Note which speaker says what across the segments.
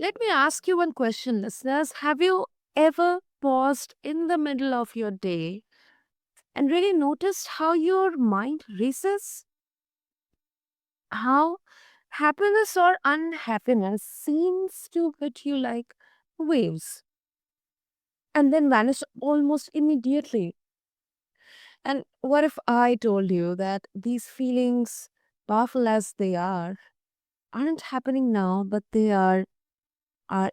Speaker 1: Let me ask you one question, listeners. Have you ever paused in the middle of your day and really noticed how your mind races? How happiness or unhappiness seems to hit you like waves and then vanish almost immediately? And what if I told you that these feelings, powerful as they aren't happening now, but they are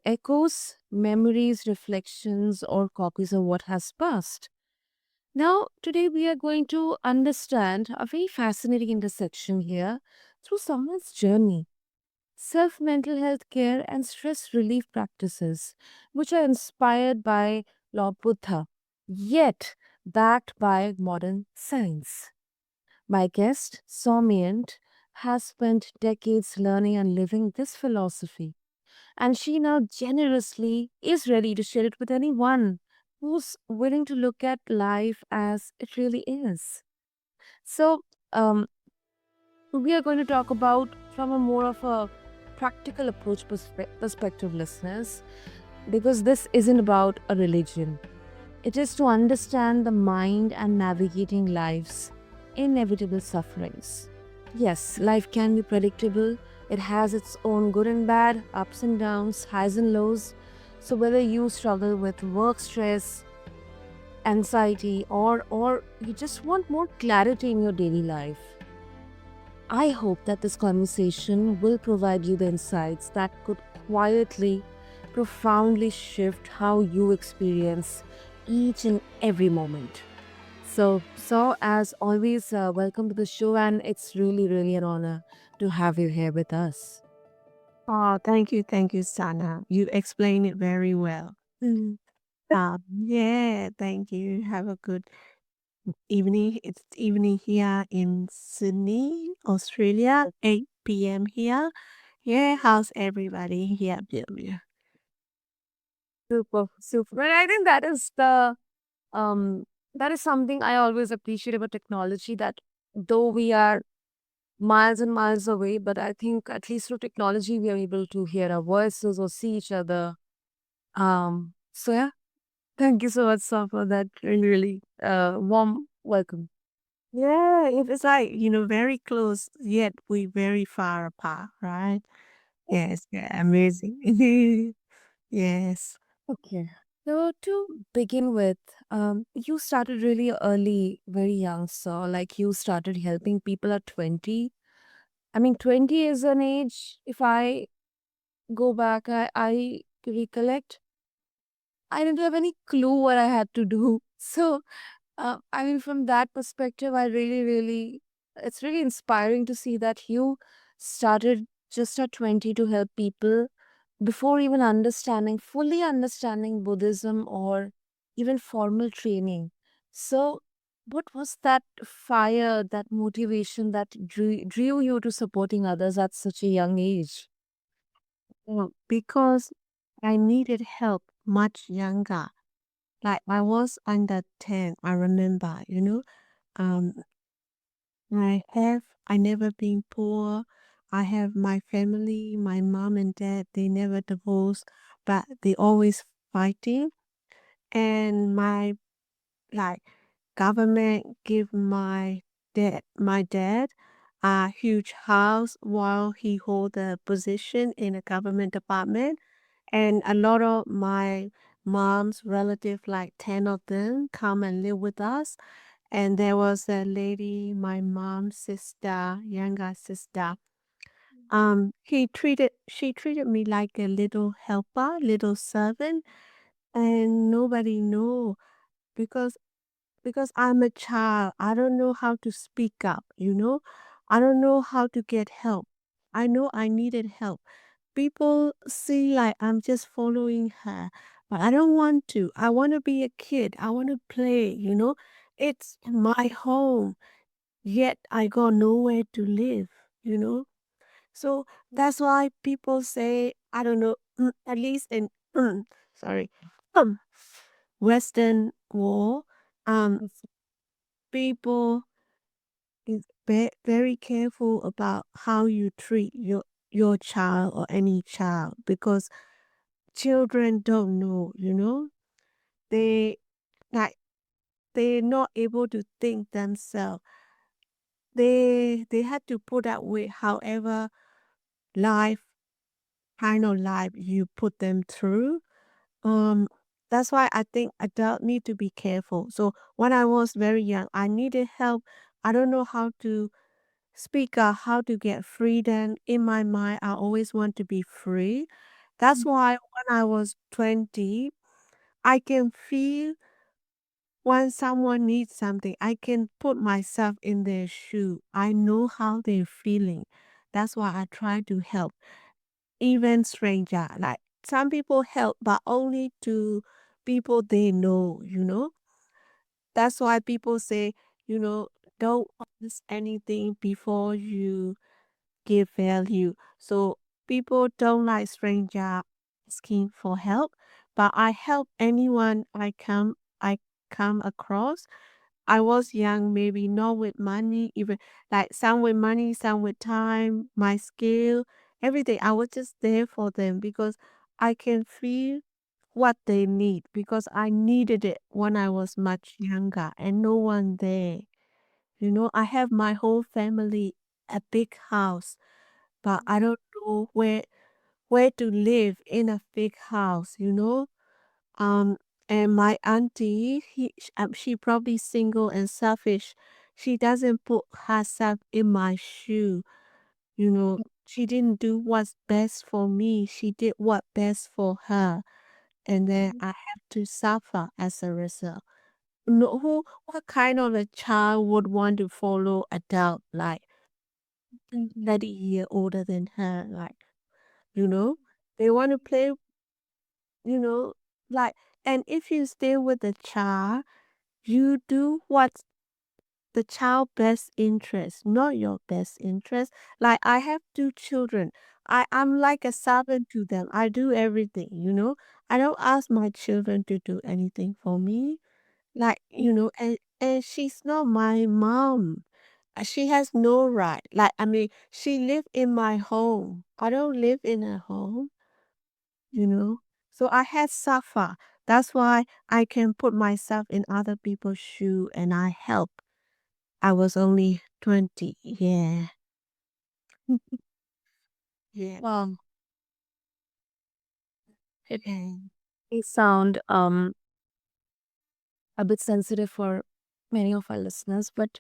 Speaker 1: echoes, memories, reflections, or copies of what has passed? Now, today we are going to understand a very fascinating intersection here through someone's journey. Self mental health care and stress relief practices, which are inspired by Lord Buddha, yet backed by modern science. My guest, Saw Myint, has spent decades learning and living this philosophy, and she now generously is ready to share it with anyone who's willing to look at life as it really is. So, um, we are going to talk about from a more of a practical approach perspective, listeners, because this isn't about a religion. It is to understand the mind and navigating life's inevitable sufferings. Yes, life can be predictable. It has its own good and bad, ups and downs, highs and lows. So whether you struggle with work stress, anxiety, or you just want more clarity in your daily life, I hope that this conversation will provide you the insights that could quietly, profoundly shift how you experience each and every moment. So as always, welcome to the show, and it's really, really an honor to have you here with us.
Speaker 2: Oh, thank you, Sana. You explained it very well.
Speaker 1: Mhm.
Speaker 2: Yeah, thank you. Have a good evening. It's evening here in Sydney, Australia, 8 p.m. here. Yeah, how's everybody here? Yeah.
Speaker 1: Super, super. And I think um that is something I always appreciate about technology. That though we are miles and miles away, but I think at least through technology we are able to hear our voices or see each other. So yeah, thank you so much, sir, for that really, really warm welcome.
Speaker 2: Yeah, it's like, very close, yet we very far apart, right? Yes, yeah, amazing. Yes.
Speaker 1: Okay. So to begin with, you started really early, very young, so like you started helping people at 20. I mean, 20 is an age, if I go back, I recollect, I didn't have any clue what I had to do. So, I mean, from that perspective, I really, really, it's really inspiring to see that you started just at 20 to help people before even fully understanding Buddhism or even formal training. So, what was that fire, that motivation that drew you to supporting others at such a young age?
Speaker 2: Well, because I needed help much younger. Like I was under 10, I remember, Um, I never been poor. I have my family, my mom and dad, they never divorced, but they always fighting. And like, government give my dad a huge house while he hold a position in a government department. And a lot of my mom's relative, like 10 of them, come and live with us. And there was a lady, my mom's sister, younger sister. She treated me like a little helper, little servant, and nobody knew because I'm a child. I don't know how to speak up. I don't know how to get help. I know I needed help. People see like I'm just following her, but I don't want to. I want to be a kid. I want to play. It's my home, yet I got nowhere to live. So that's why people say, I don't know, at least in, sorry, um, Western world, um,
Speaker 1: Yes.
Speaker 2: people is very careful about how you treat your child or any child because children don't know, they like they're not able to think themselves. They had to put up with however life kind of life you put them through. Um, that's why I think adults need to be careful. So when I was very young, I needed help. I don't know how to speak up, how to get freedom. In my mind, I always want to be free. That's why when I was 20, I can feel when someone needs something. I can put myself in their shoe. I know how they're feeling. That's why I try to help even stranger. Like some people help, but only to people they know. That's why people say, you know, don't ask anything before you give value. So people don't like stranger asking for help, but I help anyone I come across. I was young, maybe not with money, even like some with money, some with time, my skill, everything. I was just there for them because I can feel what they need because I needed it when I was much younger and no one there. I have my whole family, a big house, but I don't know where to live in a big house. Um, and my auntie, she probably single and selfish. She doesn't put herself in my shoe. She didn't do what's best for me. She did what best for her, and then I have to suffer as a result. No, what kind of a child would want to follow adult like 30 year older than her? Like, you know, they want to play, you know, like, and if you stay with the child, you do what's the child best interest, not your best interest. Like I have two children. I'm like a servant to them. I do everything. I don't ask my children to do anything for me. And she's not my mom. She has no right. Like, I mean, she live in my home. I don't live in her home, you know. So I had suffer. That's why I can put myself in other people's shoe and I help. I was only 20. Yeah. Yeah.
Speaker 1: Wow. It
Speaker 2: And
Speaker 1: may sound a bit sensitive for many of our listeners, but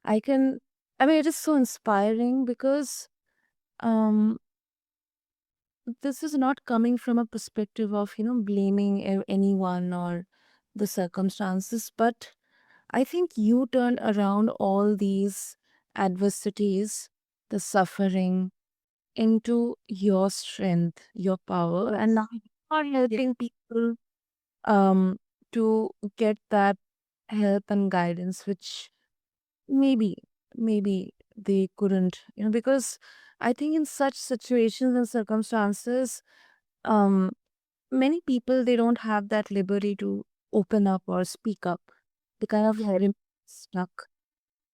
Speaker 1: I can, I mean, it is so inspiring because um, this is not coming from a perspective of, blaming anyone or the circumstances, but I think you turned around all these adversities, the suffering, into your strength, your power, and now you are
Speaker 2: yeah.
Speaker 1: helping people um, to get that help and guidance, which maybe, maybe they couldn't, because I think in such situations and circumstances, um, many people they don't have that liberty to open up or speak up. They kind of
Speaker 2: Yeah.
Speaker 1: get stuck.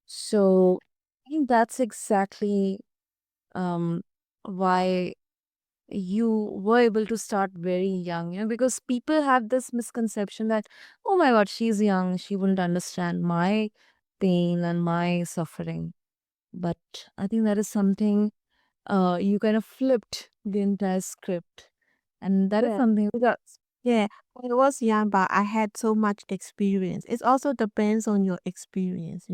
Speaker 1: So I think that's exactly um why you were able to start very young, because people have this misconception that, oh my God, she's young, she wouldn't understand my pain and my suffering. But I think that is something you kind of flipped the entire script. And that is
Speaker 2: Yeah.
Speaker 1: something
Speaker 2: Because, yeah. When I was young, but I had so much experience. It also depends on your experience.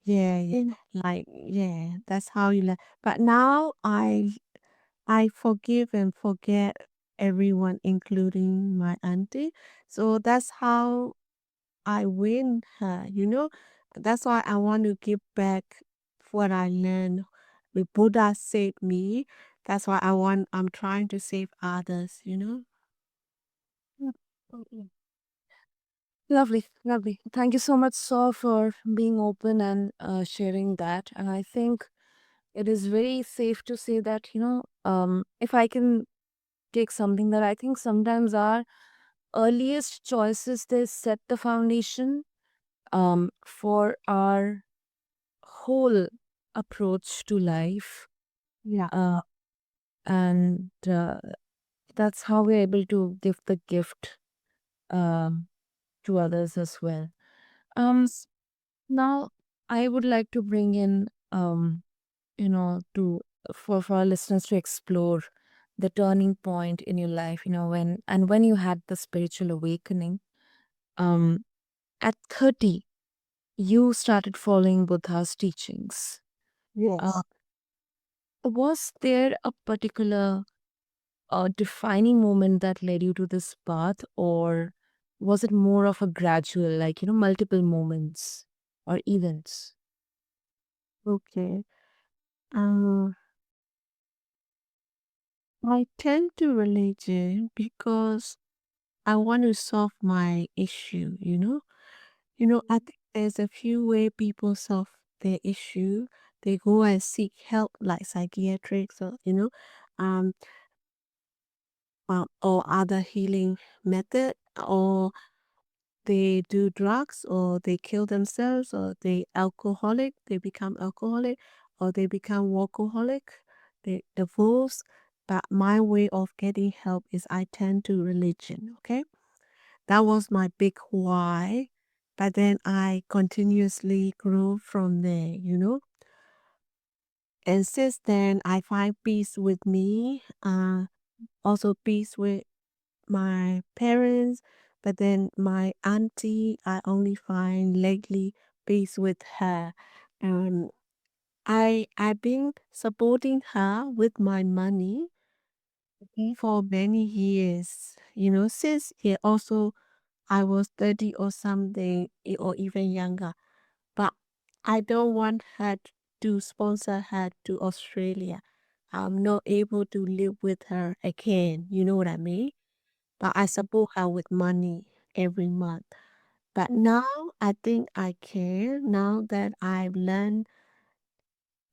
Speaker 2: Yeah, yeah. Like, yeah, that's how you learn. But now I forgive and forget everyone, including my auntie. So that's how I win her. That's why I want to give back what I learned. The Buddha saved me. That's why I'm trying to save others.
Speaker 1: Mm, mm. Lovely, lovely. Thank you so much, Saw, for being open and sharing that. And I think it is very safe to say that, if I can take something, that I think sometimes our earliest choices, they set the foundation for our whole approach to life.
Speaker 2: Yeah.
Speaker 1: Uh, and that's how we're able to give the gift um, to others as well. S- Now, I would like to bring in, to for our listeners to explore the turning point in your life, when you had the spiritual awakening. Um, at 30, you started following Buddha's teachings. Uh,
Speaker 2: Yes.
Speaker 1: was there a particular defining moment that led you to this path, or was it more of a gradual, like, multiple moments or events?
Speaker 2: Okay. Um, I tend to religion because I want to solve my issue. I think there's a few way people solve their issue. They go and seek help like psychiatrics um, or other healing method, or they do drugs, or they kill themselves, or they become alcoholic, or they become workaholic, they divorce. But my way of getting help is I turn to religion. Okay, that was my big why. But then I continuously grew from there. And since then, I find peace with me, also peace with my parents. But then my auntie, I only find lately peace with her. Um, I've been supporting her with my money for many years. Since also I was 30 or something, or even younger. But I don't want her to sponsor her to Australia. I'm not able to live with her again. You know what I mean? But I support her with money every month. But now I think I can. Now that I've learned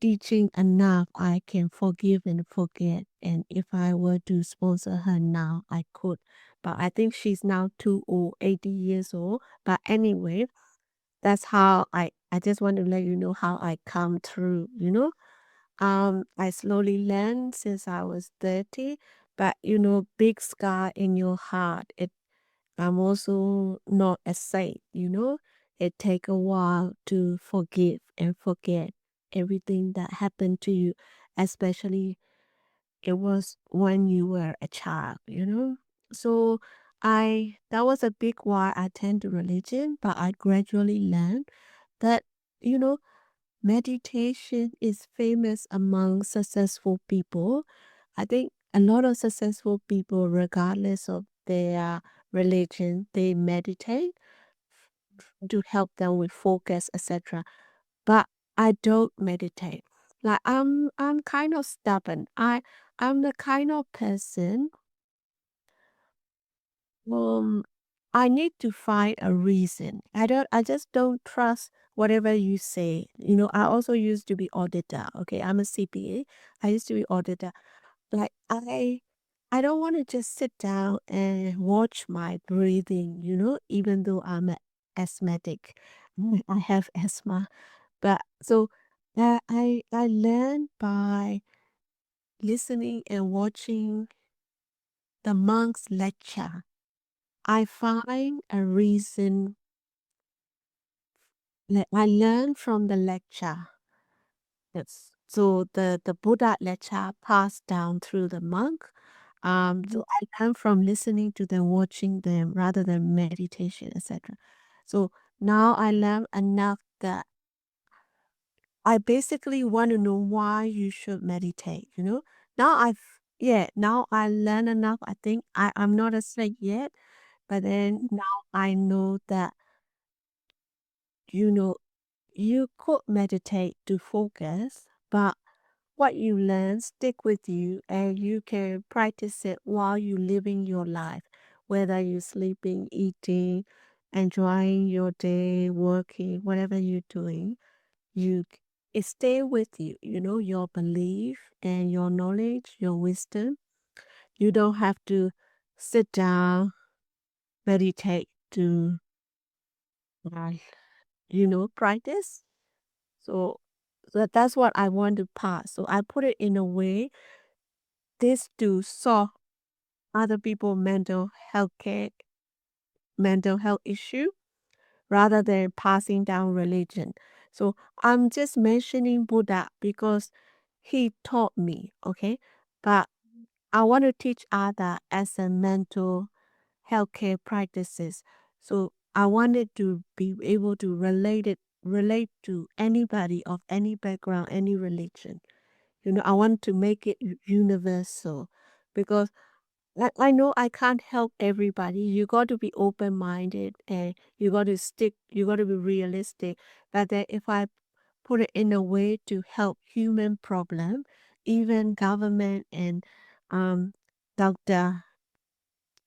Speaker 2: teaching enough, I can forgive and forget. And if I were to sponsor her now, I could. But I think she's now too old, 80 years old. But anyway, that's how I just want to let you know how I come through. I slowly learned since I was 30, but big scar in your heart. I'm also not a saint. It take a while to forgive and forget everything that happened to you, especially it was when you were a child. So that was a big why I turned to religion, but I gradually learned that, you know, meditation is famous among successful people. I think a lot of successful people, regardless of their religion, they meditate to help them with focus, etc. But I don't meditate. Like I'm kind of stubborn. I'm the kind of person um I need to find a reason. I just don't trust whatever you say. I also used to be auditor. Okay, I'm a CPA. I used to be auditor. Like I don't want to just sit down and watch my breathing, even though I'm a asthmatic. I have asthma. But so I learned by listening and watching the monks lecture. I find a reason. I learned from the lecture. Yes. So the Buddha lecture passed down through the monk. So I learned from listening to them, watching them, rather than meditation, etc. So now I learn enough that I basically want to know why you should meditate. Now I learn enough. I think I'm not a snake yet, but then now I know that, you know, you could meditate to focus, but what you learn stick with you and you can practice it while you living your life, whether you're sleeping, eating, enjoying your day, working, whatever you're doing. It stay with you, your belief and your knowledge, your wisdom. You don't have to sit down, meditate to uh, practice. So that's what I want to pass. So I put it in a way this to solve other people mental health issue rather than passing down religion. So I'm just mentioning Buddha because he taught me, okay? But I want to teach other as a mental healthcare practices. So I wanted to be able to relate to anybody of any background, any religion. I want to make it universal because I know I can't help everybody. You got to be open minded and you got to be realistic. But then if I put it in a way to help human problem, even government and um, doctor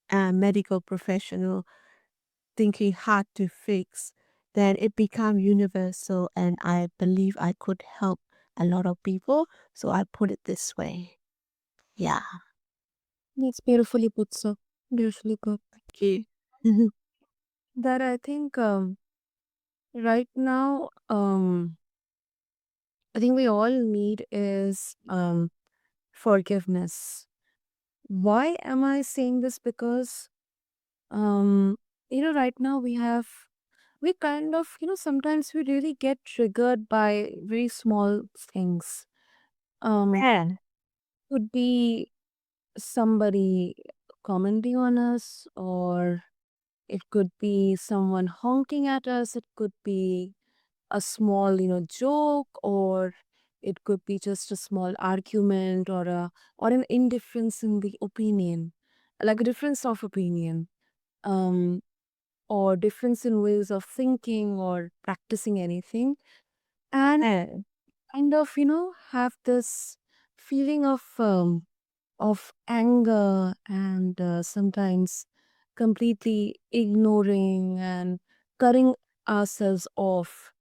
Speaker 2: and medical professional thinking hard to fix, then it become universal and I believe I could help a lot of people. So I put it this way. Yeah.
Speaker 1: It's beautifully put, sir. Beautifully put.
Speaker 2: Thank you.
Speaker 1: That I think right now, I think we all need is forgiveness. Why am I saying this? Because um, right now we kind of, sometimes we really get triggered by very small things. Um,
Speaker 2: Yeah.
Speaker 1: could be somebody commenting on us, or it could be someone honking at us. It could be a small, joke, or it could be just a small argument, or an indifference in the opinion, like a difference of opinion, um, or difference in ways of thinking or practicing anything, and
Speaker 2: Yeah.
Speaker 1: kind of, have this feeling of anger, and sometimes completely ignoring and cutting ourselves off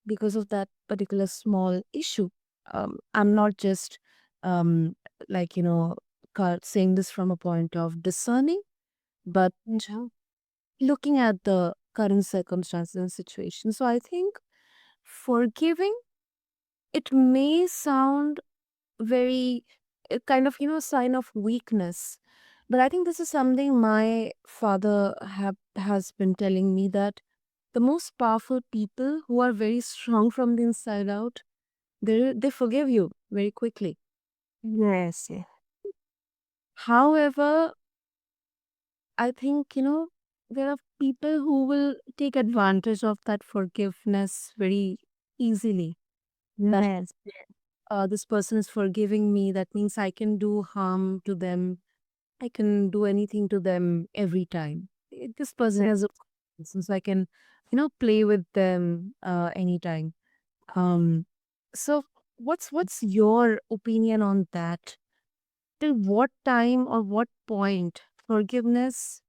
Speaker 1: because of that particular small issue. I'm not just um, like, saying this from a point of discerning, but
Speaker 2: Yeah.
Speaker 1: looking at the current circumstances and situation. So I think forgiving, it may sound very kind of, sign of weakness. But I think this is something my father has been telling me, that the most powerful people who are very strong from the inside out, they forgive you very quickly.
Speaker 2: Yes. Yeah.
Speaker 1: However, I think, there are people who will take advantage of that forgiveness very easily. That
Speaker 2: Yes.
Speaker 1: this person is forgiving me, that means I can do harm to them. I can do anything to them every time. This person has a so I can, play with them anytime. Um, so what's your opinion on that? Till what time or what point forgiveness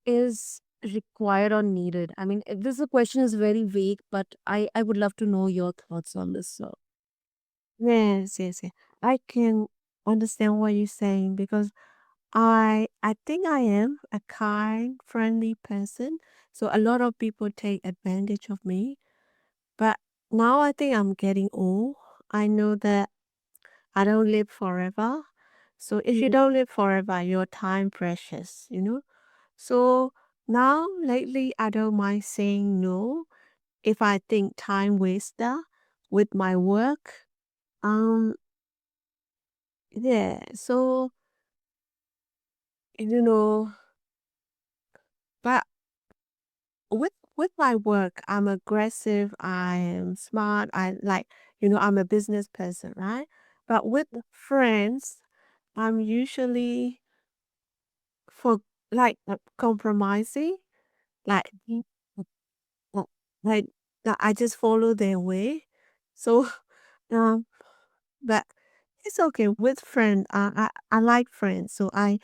Speaker 1: is required or needed? I mean, this question is very vague, but I would love to know your thoughts on this. So,
Speaker 2: Yes. Yes. Yeah. I can understand what you're saying because I think I am a kind, friendly person. So a lot of people take advantage of me. But now I think I'm getting old. I know that I don't live forever. So if you
Speaker 1: mm,
Speaker 2: don't live forever, your time precious. So now lately I don't mind saying no if I think time waster with my work. Um yeah, so you know, but with my work, I'm aggressive, I am smart, I'm a business person, right? But with friends, I'm usually for compromising, like
Speaker 1: mm,
Speaker 2: uh, like I just follow their way. So um but it's okay with friends. I like friends, so I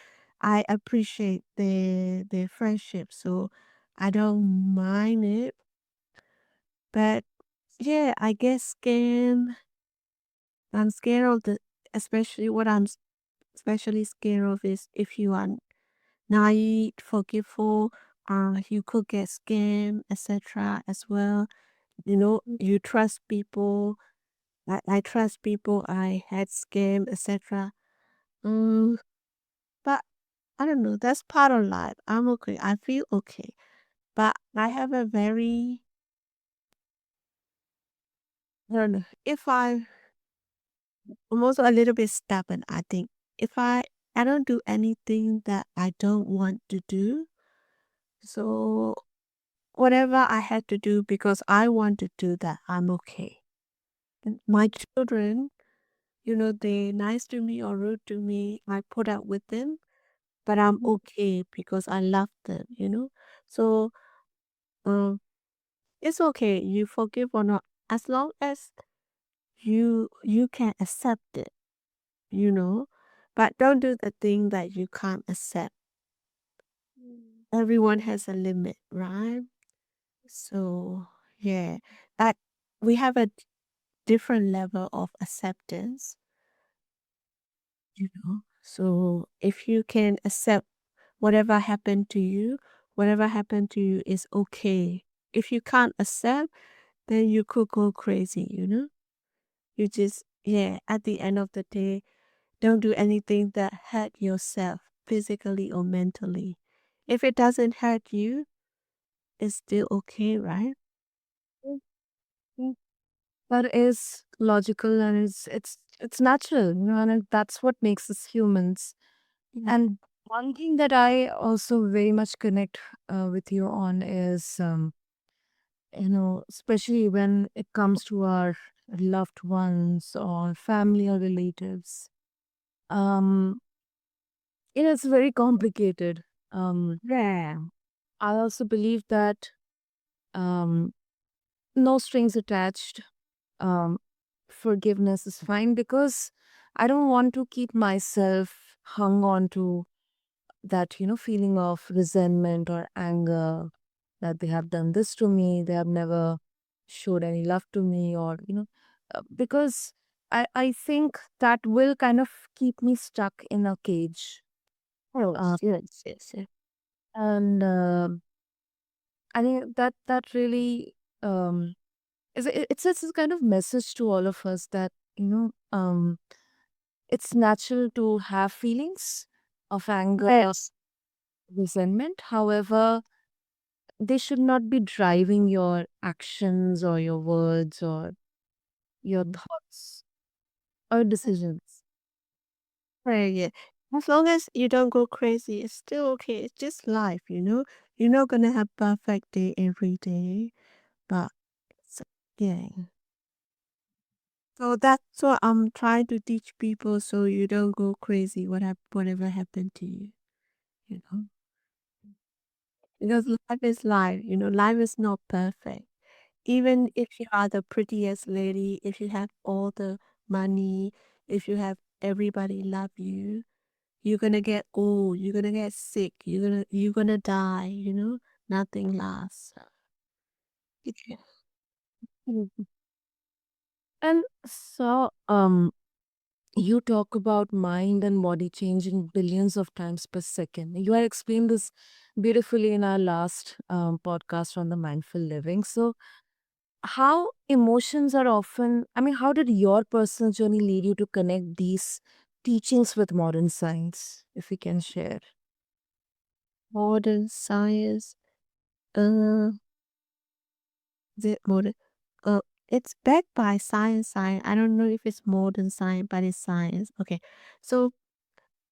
Speaker 2: appreciate their friendship. So I don't mind it. But yeah, I guess I'm scared of especially what especially scared of is if you are naive, forgetful, you could get scammed, etc. as well.
Speaker 1: mm,
Speaker 2: You trust people. I trust people. I had scammed, etc. Mm, but I don't know. That's part of life. I'm okay. I feel okay. But I have a very, I don't know. If I'm also a little bit stubborn, I think. If I don't do anything that I don't want to do. So whatever I had to do because I want to do that, I'm okay. And my children, they nice to me or rude to me, I put up with them, but I'm okay because I love them. So um it's okay. You forgive or not, as long as you can accept it. But don't do the thing that you can't accept. Everyone has a limit, right? So yeah, that we have a different level of acceptance. So if you can accept whatever happened to you is okay. If you can't accept, then you could go crazy. You just, yeah, at the end of the day, don't do anything that hurt yourself physically or mentally. If it doesn't hurt you, it's still okay, right?
Speaker 1: Mm, mm. That is logical and it's natural, and that's what makes us humans.
Speaker 2: Yeah.
Speaker 1: And one thing that I also very much connect with you on is, especially when it comes to our loved ones or family or relatives. Um, it's very complicated.
Speaker 2: Yeah.
Speaker 1: I also believe that um, no strings attached. Um, Forgiveness is fine because I don't want to keep myself hung on to that, feeling of resentment or anger that they have done this to me, they have never showed any love to me, or, because I think that will kind of keep me stuck in a cage.
Speaker 2: Oh,
Speaker 1: Uh,
Speaker 2: yes, yes, yes.
Speaker 1: and I think that really it's just a kind of message to all of us that, it's natural to have feelings of anger,
Speaker 2: Yes.
Speaker 1: resentment. However, they should not be driving your actions or your words or your thoughts or decisions.
Speaker 2: Right, yeah. As long as you don't go crazy, it's still okay. It's just life. You're not gonna have perfect day every day, but so, yeah. So that's what I'm trying to teach people, so you don't go crazy. Whatever happened to you, you know. Because life is life. Life is not perfect. Even if you are the prettiest lady, if you have all the money, if you have everybody love you, you're gonna get old, you're gonna get sick, you're gonna die. Nothing lasts. Yeah.
Speaker 1: Mhm. And so, you talk about mind and body changing billions of times per second. You had explained this beautifully in our last podcast on the mindful living. So, how emotions are often, how did your personal journey lead you to connect these teachings with modern science, if you can share?
Speaker 2: Modern science. Uh, the modern. Uh, it's backed by science. Science. I don't know if it's modern science, but it's science. Okay, so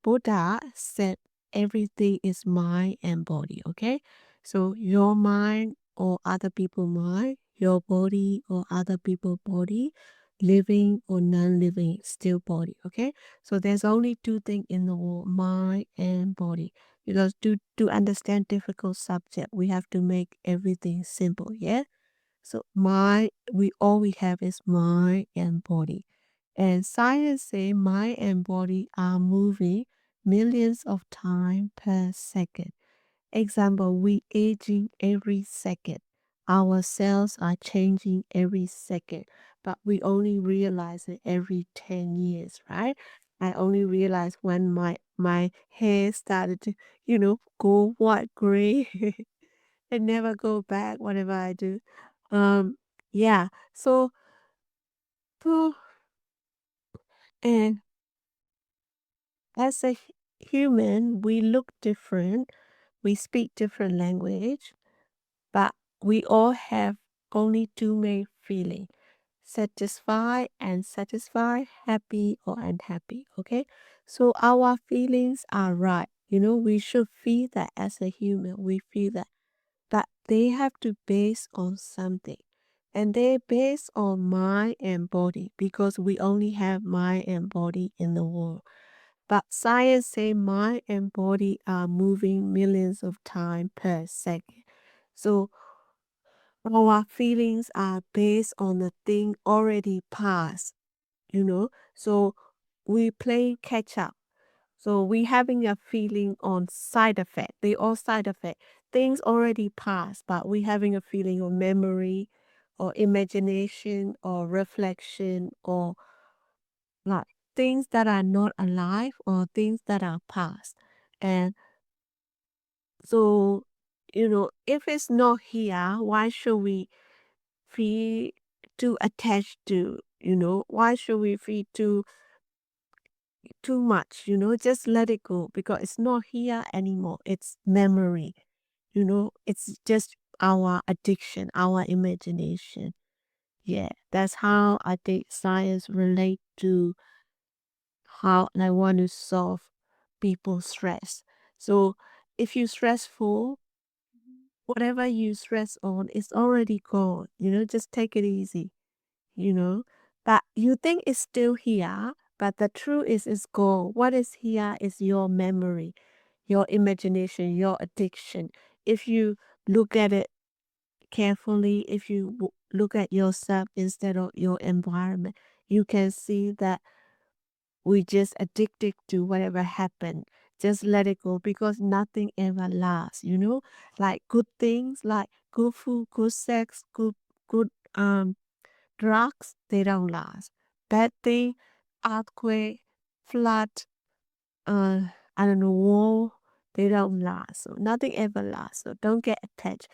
Speaker 2: Buddha said everything is mind and body, okay? So your mind or other people's mind, your body or other people's body, living or non-living, still body, okay? So there's only two things in the world, mind and body. Because to understand difficult subject, we have to make everything simple, yeah? So mind, all we have is mind and body. And science say mind and body are moving millions of times per second. Example, we aging every second. Our cells are changing every second, but we only realize it every 10 years, right? I only realized when my hair started to, go white gray. It never go back whatever I do. Um, yeah. So, uh, and as a human, we look different, we speak different language, but we all have only two main feelings: satisfied and satisfied, happy or unhappy. Okay, so our feelings are right. We should feel that as a human, we feel that, but they have to base on something. And they base on mind and body because we only have mind and body in the world. But science say mind and body are moving millions of times per second. So our feelings are based on the thing already past. So we play catch up. So we having a feeling on side effect. They all side effect. Things already passed, but we having a feeling of memory or imagination or reflection or like things that are not alive or things that are past. And so, if it's not here, why should we feel too attached to, why should we feel too much, just let it go because it's not here anymore. It's memory, it's just our addiction, our imagination. Yeah, that's how I think science relate to how I want to solve people's stress. So if you're stressful, whatever you stress on is already gone. Just take it easy, you know. But you think it's still here, but the truth is it's gone. What is here is your memory, your imagination, your addiction. If you look at it carefully, if you look at yourself instead of your environment, you can see that we just addicted to whatever happened. Just let it go because nothing ever lasts. Like good things, like good food, good sex, good drugs, they don't last. Bad thing, earthquake, flood, uh, I don't know, war, they don't last. So nothing ever lasts. So don't get attached.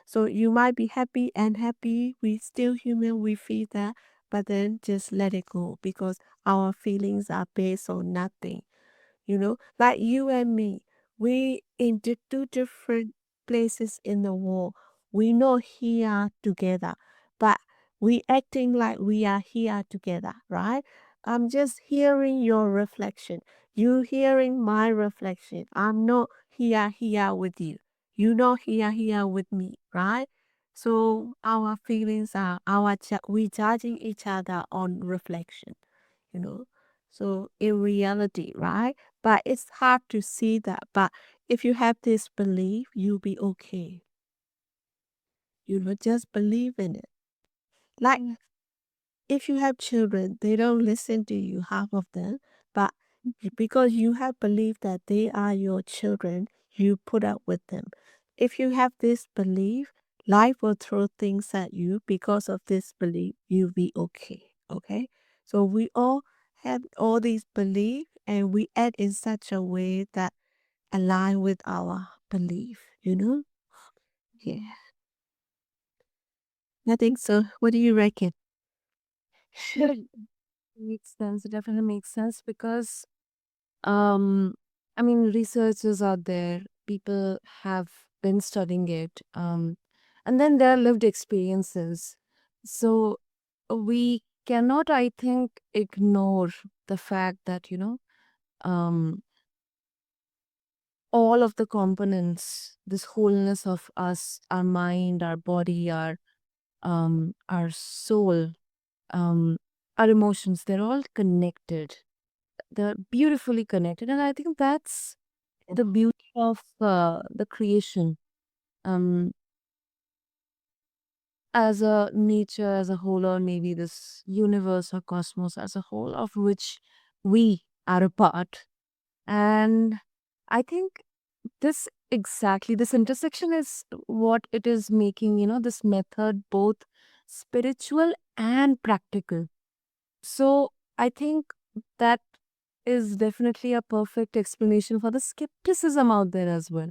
Speaker 2: So you might be happy and happy. We still human, we feel that, but then just let it go because our feelings are based on nothing. Like you and me, we in the two different places in the world. We not here together, but we acting like we are here together, right? I'm just hearing your reflection. You hearing my reflection. I'm not here with you. You not here with me, right? So our feelings are we judging each other on reflection, you know. So in reality, right? But it's hard to see that. But if you have this belief, you'll be okay. Just believe in it. Like if you have children, they don't listen to you, half of them. But because you have believed that they are your children, you put up with them. If you have this belief, life will throw things at you because of this belief, you'll be okay. Okay? So we all have all these beliefs and we act in such a way that align with our belief. Yeah. I think so. What do you reckon?
Speaker 1: Sure. Makes sense. It definitely makes sense because um I mean researchers out there, people have been studying it. And then there are lived experiences. So we cannot, I think, ignore the fact that, um all of the components, this wholeness of us, our mind, our body, our soul, um, our emotions, they're all connected. They're beautifully connected. And I think that's the beauty of the creation, um, as a nature as a whole, or maybe this universe or cosmos as a whole, of which we are a part. And I think this intersection is what it is making, this method both spiritual and practical. So I think that is definitely a perfect explanation for the skepticism out there as well.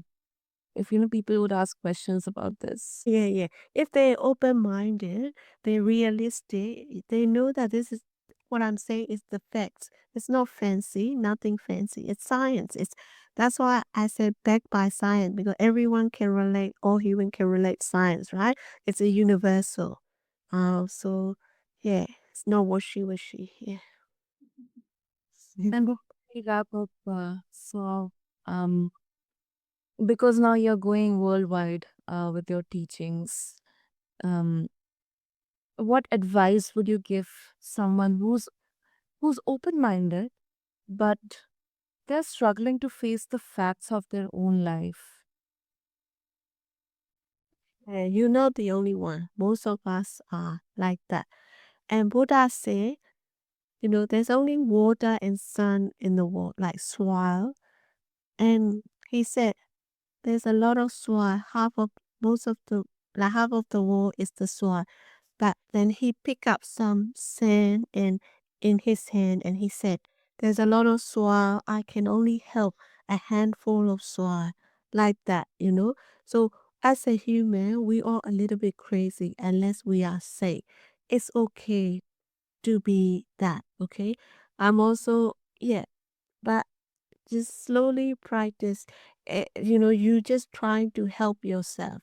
Speaker 1: If people would ask questions about this.
Speaker 2: Yeah, yeah. If they're open minded, they're realistic, they know that this is what I'm saying is the facts. It's not fancy, nothing fancy. It's science. It's That's why I said backed by science, because everyone can relate, all human can relate science, right? It's a universal. So yeah, it's not wishy-washy. Yeah.
Speaker 1: And before we wrap up, um, because now you're going worldwide with your teachings, um, what advice would you give someone who's open-minded, but they're struggling to face the facts of their own life?
Speaker 2: And you're not the only one. Most of us are like that. And Buddha said, there's only water and sun in the world, like soil. And he said, there's a lot of soil. Most of the, half of the world is the soil. But then he picked up some sand and in his hand, and he said, there's a lot of soil. I can only help a handful of soil, like that. So as a human, we are a little bit crazy unless we are safe. It's okay to be that, okay? I'm also, yeah, but just slowly practice. You just trying to help yourself.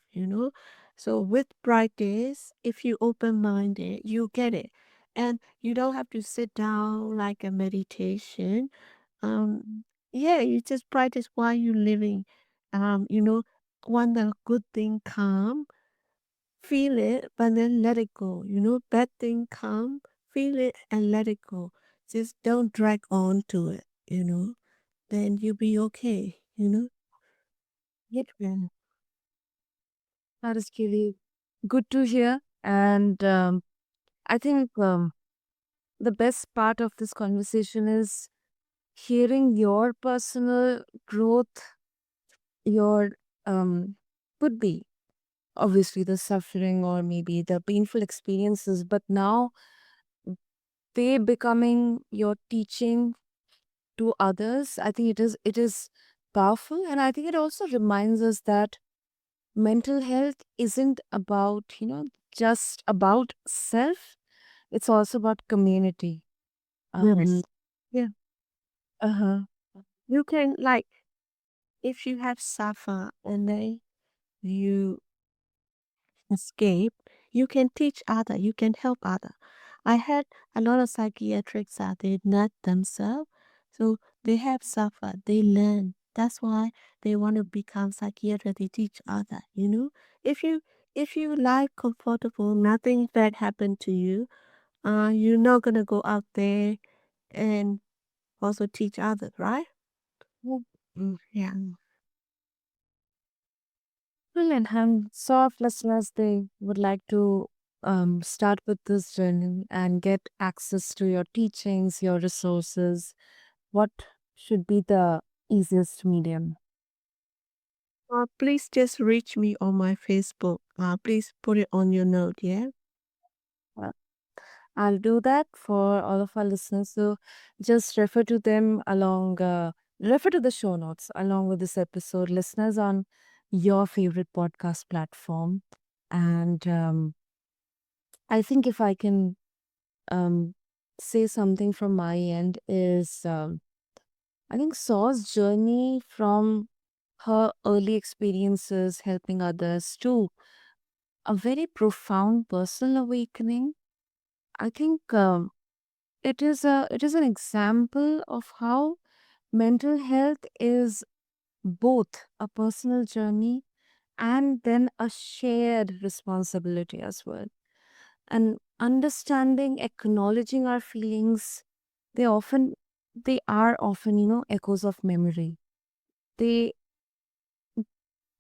Speaker 2: So with practice, if you open minded, you get it. And you don't have to sit down like a meditation. Yeah, you just practice while you're living. When the good thing come, feel it, but then let it go. Bad thing come, feel it and let it go. Just don't drag on to it. Then you'll be okay.
Speaker 1: Yet, that is really good to hear. And I think the best part of this conversation is hearing your personal growth, your could be obviously the suffering or maybe the painful experiences, but now they becoming your teaching to others. I think it is powerful, and I think it also reminds us that mental health isn't about just about self. It's also about community.
Speaker 2: Yes.
Speaker 1: Um.
Speaker 2: Yeah.
Speaker 1: Uh-huh.
Speaker 2: You can, like, if you have suffer and then you escape, you can teach other, you can help other. I had a lot of psychiatrics that they not themselves, so they have suffered, they learn. That's why they want to become psychiatrist. They teach other. If you if you life comfortable, nothing bad happened to you, you're not gonna go out there and also teach others, right?
Speaker 1: Well,
Speaker 2: Yeah.
Speaker 1: brilliant. And so if listeners they would like to start with this journey and get access to your teachings, your resources, what should be the easiest medium?
Speaker 2: Please just reach me on my Facebook. Please put it on your note, yeah?
Speaker 1: Well, I'll do that for all of our listeners. So just refer to the show notes along with this episode, listeners, on your favorite podcast platform. And I think if I can um, say something from my end is I think Saw's journey from her early experiences helping others to a very profound personal awakening. I think it is an example of how mental health is both a personal journey and then a shared responsibility as well. And understanding, acknowledging our feelings, they often they are often echoes of memory. They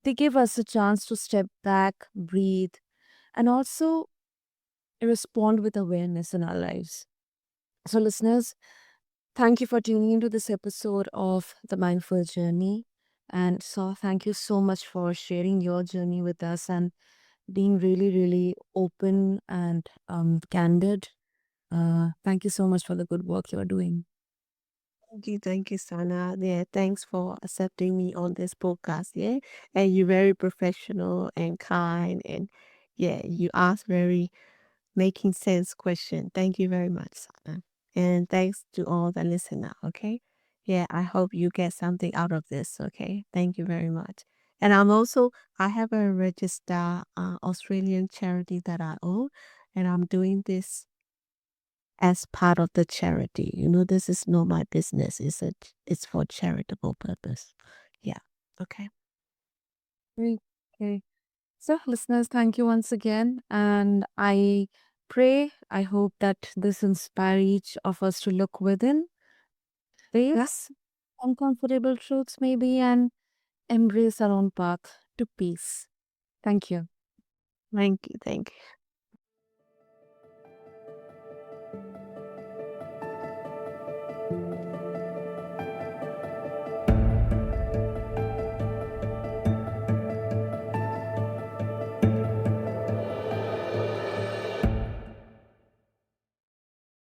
Speaker 1: they give us a chance to step back, breathe, and also respond with awareness in our lives. So listeners, thank you for tuning into this episode of The Mindful Journey. And so, thank you so much for sharing your journey with us and being really, really open and candid. Thank you so much for the good work you're doing.
Speaker 2: Thank you, Sana. Yeah, thanks for accepting me on this podcast. Yeah, and you're very professional and kind, and yeah, you ask very making sense question. Thank you very much, Sana. And thanks to all the listener, okay? Yeah, I hope you get something out of this, okay? Thank you very much. And I have a registered Australian charity that I own, and I'm doing this as part of the charity. This is not my business. It's for charitable purpose. Yeah. Okay.
Speaker 1: Great. Okay. So, listeners, thank you once again. And I hope that this inspire each of us to look within, face uncomfortable truths maybe, and embrace our own path to peace. Thank you.
Speaker 2: Thank you. Thank you.